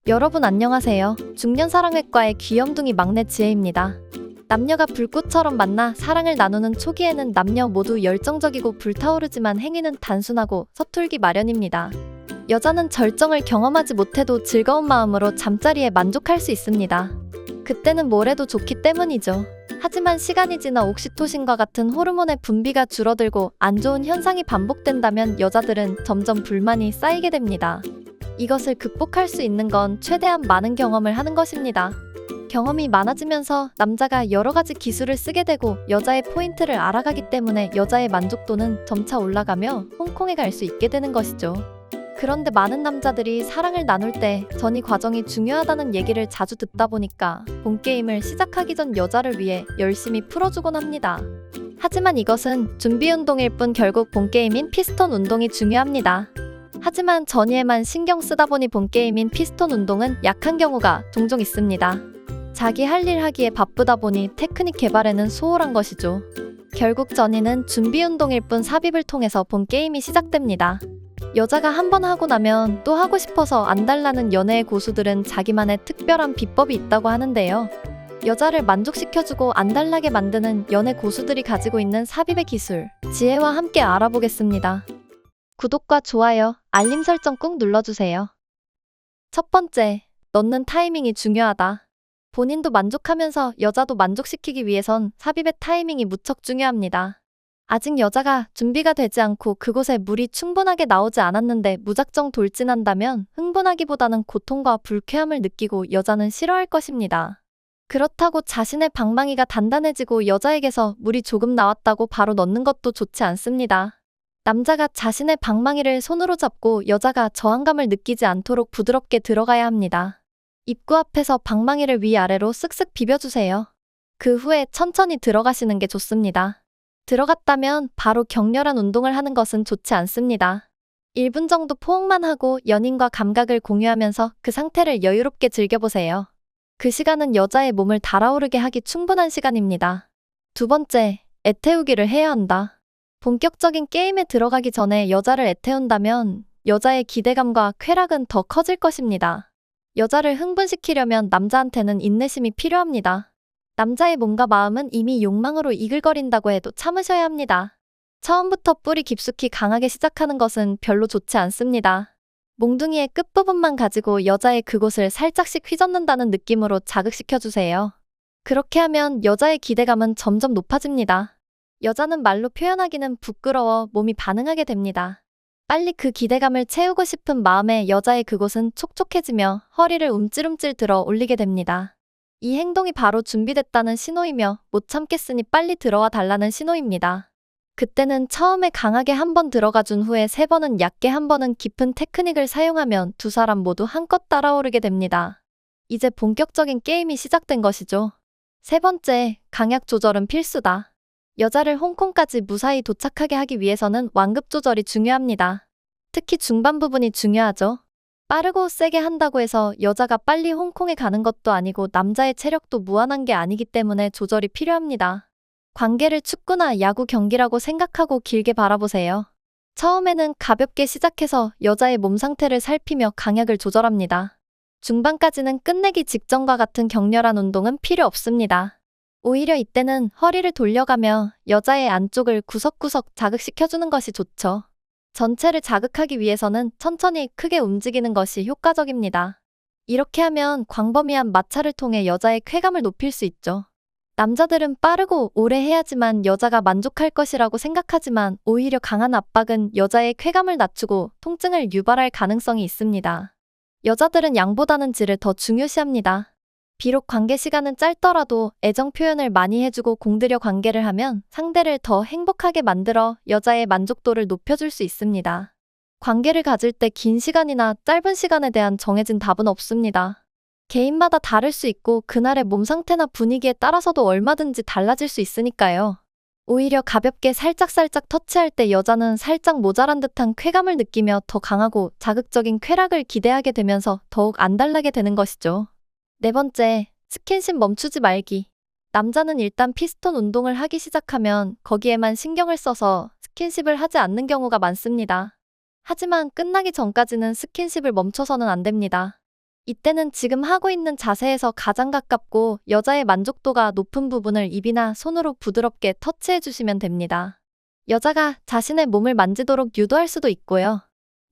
여러분 안녕하세요. 중년사랑외과의 귀염둥이 막내 지혜입니다. 남녀가 불꽃처럼 만나 사랑을 나누는 초기에는 남녀 모두 열정적이고 불타오르지만 행위는 단순하고 서툴기 마련입니다. 여자는 절정을 경험하지 못해도 즐거운 마음으로 잠자리에 만족할 수 있습니다. 그때는 뭘 해도 좋기 때문이죠. 하지만 시간이 지나 옥시토신과 같은 호르몬의 분비가 줄어들고 안 좋은 현상이 반복된다면 여자들은 점점 불만이 쌓이게 됩니다. 이것을 극복할 수 있는 건 최대한 많은 경험을 하는 것입니다. 경험이 많아지면서 남자가 여러 가지 기술을 쓰게 되고 여자의 포인트를 알아가기 때문에 여자의 만족도는 점차 올라가며 홍콩에 갈 수 있게 되는 것이죠. 그런데 많은 남자들이 사랑을 나눌 때 전이 과정이 중요하다는 얘기를 자주 듣다 보니까 본게임을 시작하기 전 여자를 위해 열심히 풀어주곤 합니다. 하지만 이것은 준비 운동일 뿐 결국 본게임인 피스톤 운동이 중요합니다. 하지만 전이에만 신경 쓰다 보니 본게임인 피스톤 운동은 약한 경우가 종종 있습니다. 자기 할 일 하기에 바쁘다 보니 테크닉 개발에는 소홀한 것이죠. 결국 전이는 준비 운동일 뿐 삽입을 통해서 본게임이 시작됩니다. 여자가 한 번 하고 나면 또 하고 싶어서 안 달라는 연애의 고수들은 자기만의 특별한 비법이 있다고 하는데요. 여자를 만족시켜주고 안 달라게 만드는 연애 고수들이 가지고 있는 삽입의 기술, 지혜와 함께 알아보겠습니다. 구독과 좋아요, 알림 설정 꾹 눌러주세요. 첫 번째, 넣는 타이밍이 중요하다. 본인도 만족하면서 여자도 만족시키기 위해선 삽입의 타이밍이 무척 중요합니다. 아직 여자가 준비가 되지 않고 그곳에 물이 충분하게 나오지 않았는데 무작정 돌진한다면 흥분하기보다는 고통과 불쾌함을 느끼고 여자는 싫어할 것입니다. 그렇다고 자신의 방망이가 단단해지고 여자에게서 물이 조금 나왔다고 바로 넣는 것도 좋지 않습니다. 남자가 자신의 방망이를 손으로 잡고 여자가 저항감을 느끼지 않도록 부드럽게 들어가야 합니다. 입구 앞에서 방망이를 위아래로 쓱쓱 비벼주세요. 그 후에 천천히 들어가시는 게 좋습니다. 들어갔다면 바로 격렬한 운동을 하는 것은 좋지 않습니다. 1분 정도 포옹만 하고 연인과 감각을 공유하면서 그 상태를 여유롭게 즐겨보세요. 그 시간은 여자의 몸을 달아오르게 하기 충분한 시간입니다. 두 번째, 애태우기를 해야 한다. 본격적인 게임에 들어가기 전에 여자를 애태운다면 여자의 기대감과 쾌락은 더 커질 것입니다. 여자를 흥분시키려면 남자한테는 인내심이 필요합니다. 남자의 몸과 마음은 이미 욕망으로 이글거린다고 해도 참으셔야 합니다. 처음부터 뿌리 깊숙이 강하게 시작하는 것은 별로 좋지 않습니다. 몽둥이의 끝부분만 가지고 여자의 그곳을 살짝씩 휘젓는다는 느낌으로 자극시켜주세요. 그렇게 하면 여자의 기대감은 점점 높아집니다. 여자는 말로 표현하기는 부끄러워 몸이 반응하게 됩니다. 빨리 그 기대감을 채우고 싶은 마음에 여자의 그곳은 촉촉해지며 허리를 움찔움찔 들어 올리게 됩니다. 이 행동이 바로 준비됐다는 신호이며 못 참겠으니 빨리 들어와 달라는 신호입니다. 그때는 처음에 강하게 한 번 들어가 준 후에 3번은 얕게 한 번은 깊은 테크닉을 사용하면 두 사람 모두 한껏 따라오르게 됩니다. 이제 본격적인 게임이 시작된 것이죠. 세 번째, 강약 조절은 필수다. 여자를 홍콩까지 무사히 도착하게 하기 위해서는 완급 조절이 중요합니다. 특히 중반 부분이 중요하죠. 빠르고 세게 한다고 해서 여자가 빨리 홍콩에 가는 것도 아니고 남자의 체력도 무한한 게 아니기 때문에 조절이 필요합니다. 관계를 축구나 야구 경기라고 생각하고 길게 바라보세요. 처음에는 가볍게 시작해서 여자의 몸 상태를 살피며 강약을 조절합니다. 중반까지는 끝내기 직전과 같은 격렬한 운동은 필요 없습니다. 오히려 이때는 허리를 돌려가며 여자의 안쪽을 구석구석 자극시켜주는 것이 좋죠. 전체를 자극하기 위해서는 천천히 크게 움직이는 것이 효과적입니다. 이렇게 하면 광범위한 마찰을 통해 여자의 쾌감을 높일 수 있죠. 남자들은 빠르고 오래 해야지만 여자가 만족할 것이라고 생각하지만 오히려 강한 압박은 여자의 쾌감을 낮추고 통증을 유발할 가능성이 있습니다. 여자들은 양보다는 질을 더 중요시합니다. 비록 관계 시간은 짧더라도 애정 표현을 많이 해주고 공들여 관계를 하면 상대를 더 행복하게 만들어 여자의 만족도를 높여줄 수 있습니다. 관계를 가질 때 긴 시간이나 짧은 시간에 대한 정해진 답은 없습니다. 개인마다 다를 수 있고 그날의 몸 상태나 분위기에 따라서도 얼마든지 달라질 수 있으니까요. 오히려 가볍게 살짝살짝 터치할 때 여자는 살짝 모자란 듯한 쾌감을 느끼며 더 강하고 자극적인 쾌락을 기대하게 되면서 더욱 안달나게 되는 것이죠. 네 번째, 스킨십 멈추지 말기. 남자는 일단 피스톤 운동을 하기 시작하면 거기에만 신경을 써서 스킨십을 하지 않는 경우가 많습니다. 하지만 끝나기 전까지는 스킨십을 멈춰서는 안 됩니다. 이때는 지금 하고 있는 자세에서 가장 가깝고 여자의 만족도가 높은 부분을 입이나 손으로 부드럽게 터치해 주시면 됩니다. 여자가 자신의 몸을 만지도록 유도할 수도 있고요.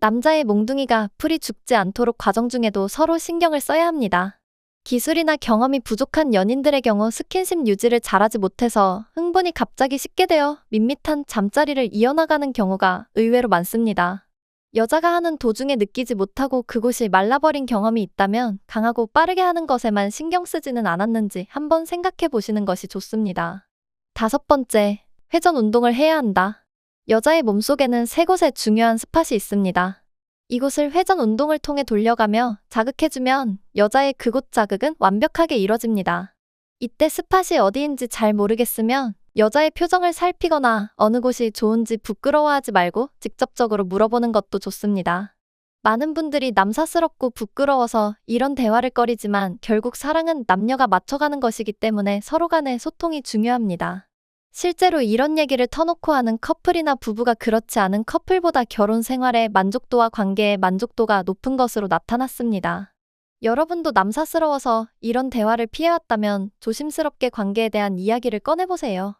남자의 몽둥이가 풀이 죽지 않도록 과정 중에도 서로 신경을 써야 합니다. 기술이나 경험이 부족한 연인들의 경우 스킨십 유지를 잘하지 못해서 흥분이 갑자기 식게 되어 밋밋한 잠자리를 이어나가는 경우가 의외로 많습니다. 여자가 하는 도중에 느끼지 못하고 그곳이 말라버린 경험이 있다면 강하고 빠르게 하는 것에만 신경 쓰지는 않았는지 한번 생각해 보시는 것이 좋습니다. 5번째, 회전 운동을 해야 한다. 여자의 몸속에는 3곳에 중요한 스팟이 있습니다. 이곳을 회전 운동을 통해 돌려가며 자극해주면 여자의 그곳 자극은 완벽하게 이뤄집니다. 이때 스팟이 어디인지 잘 모르겠으면 여자의 표정을 살피거나 어느 곳이 좋은지 부끄러워하지 말고 직접적으로 물어보는 것도 좋습니다. 많은 분들이 남사스럽고 부끄러워서 이런 대화를 꺼리지만 결국 사랑은 남녀가 맞춰가는 것이기 때문에 서로 간의 소통이 중요합니다. 실제로 이런 얘기를 터놓고 하는 커플이나 부부가 그렇지 않은 커플보다 결혼 생활의 만족도와 관계의 만족도가 높은 것으로 나타났습니다. 여러분도 남사스러워서 이런 대화를 피해왔다면 조심스럽게 관계에 대한 이야기를 꺼내보세요.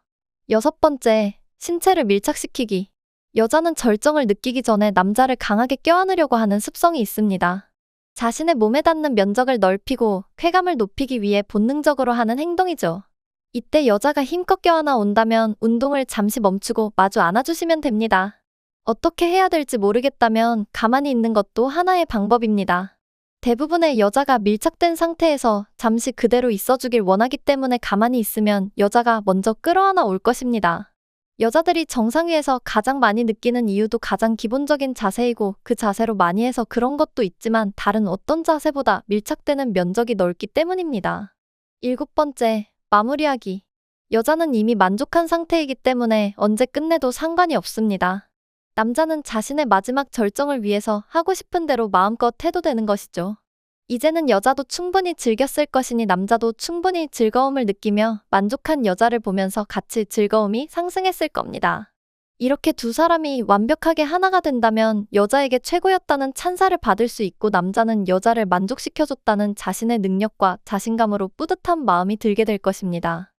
6번째, 신체를 밀착시키기. 여자는 절정을 느끼기 전에 남자를 강하게 껴안으려고 하는 습성이 있습니다. 자신의 몸에 닿는 면적을 넓히고 쾌감을 높이기 위해 본능적으로 하는 행동이죠. 이때 여자가 힘껏 껴안아 온다면 운동을 잠시 멈추고 마주 안아주시면 됩니다. 어떻게 해야 될지 모르겠다면 가만히 있는 것도 하나의 방법입니다. 대부분의 여자가 밀착된 상태에서 잠시 그대로 있어주길 원하기 때문에 가만히 있으면 여자가 먼저 끌어안아 올 것입니다. 여자들이 정상 위에서 가장 많이 느끼는 이유도 가장 기본적인 자세이고 그 자세로 많이 해서 그런 것도 있지만 다른 어떤 자세보다 밀착되는 면적이 넓기 때문입니다. 7번째, 마무리하기. 여자는 이미 만족한 상태이기 때문에 언제 끝내도 상관이 없습니다. 남자는 자신의 마지막 절정을 위해서 하고 싶은 대로 마음껏 해도 되는 것이죠. 이제는 여자도 충분히 즐겼을 것이니 남자도 충분히 즐거움을 느끼며 만족한 여자를 보면서 같이 즐거움이 상승했을 겁니다. 이렇게 두 사람이 완벽하게 하나가 된다면 여자에게 최고였다는 찬사를 받을 수 있고 남자는 여자를 만족시켜줬다는 자신의 능력과 자신감으로 뿌듯한 마음이 들게 될 것입니다.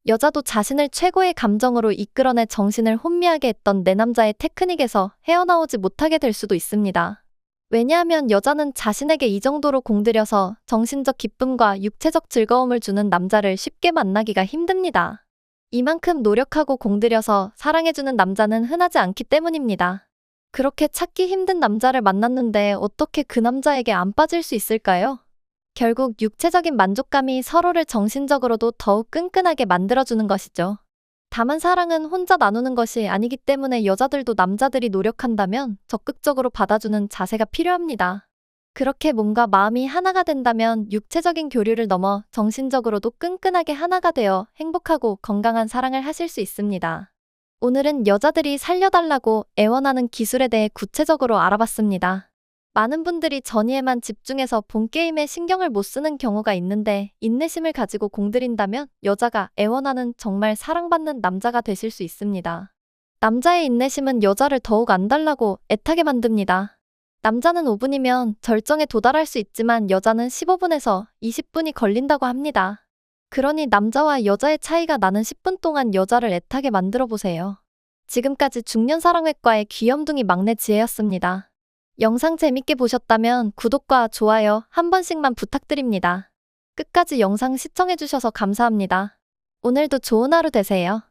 여자도 자신을 최고의 감정으로 이끌어내 정신을 혼미하게 했던 내 남자의 테크닉에서 헤어나오지 못하게 될 수도 있습니다. 왜냐하면 여자는 자신에게 이 정도로 공들여서 정신적 기쁨과 육체적 즐거움을 주는 남자를 쉽게 만나기가 힘듭니다. 이만큼 노력하고 공들여서 사랑해주는 남자는 흔하지 않기 때문입니다. 그렇게 찾기 힘든 남자를 만났는데 어떻게 그 남자에게 안 빠질 수 있을까요? 결국 육체적인 만족감이 서로를 정신적으로도 더욱 끈끈하게 만들어주는 것이죠. 다만 사랑은 혼자 나누는 것이 아니기 때문에 여자들도 남자들이 노력한다면 적극적으로 받아주는 자세가 필요합니다. 그렇게 몸과 마음이 하나가 된다면 육체적인 교류를 넘어 정신적으로도 끈끈하게 하나가 되어 행복하고 건강한 사랑을 하실 수 있습니다. 오늘은 여자들이 살려달라고 애원하는 기술에 대해 구체적으로 알아봤습니다. 많은 분들이 전이에만 집중해서 본 게임에 신경을 못 쓰는 경우가 있는데 인내심을 가지고 공들인다면 여자가 애원하는 정말 사랑받는 남자가 되실 수 있습니다. 남자의 인내심은 여자를 더욱 안달나고 애타게 만듭니다. 남자는 5분이면 절정에 도달할 수 있지만 여자는 15분에서 20분이 걸린다고 합니다. 그러니 남자와 여자의 차이가 나는 10분 동안 여자를 애타게 만들어 보세요. 지금까지 중년사랑외과의 귀염둥이 막내 지혜였습니다. 영상 재밌게 보셨다면 구독과 좋아요 한 번씩만 부탁드립니다. 끝까지 영상 시청해주셔서 감사합니다. 오늘도 좋은 하루 되세요.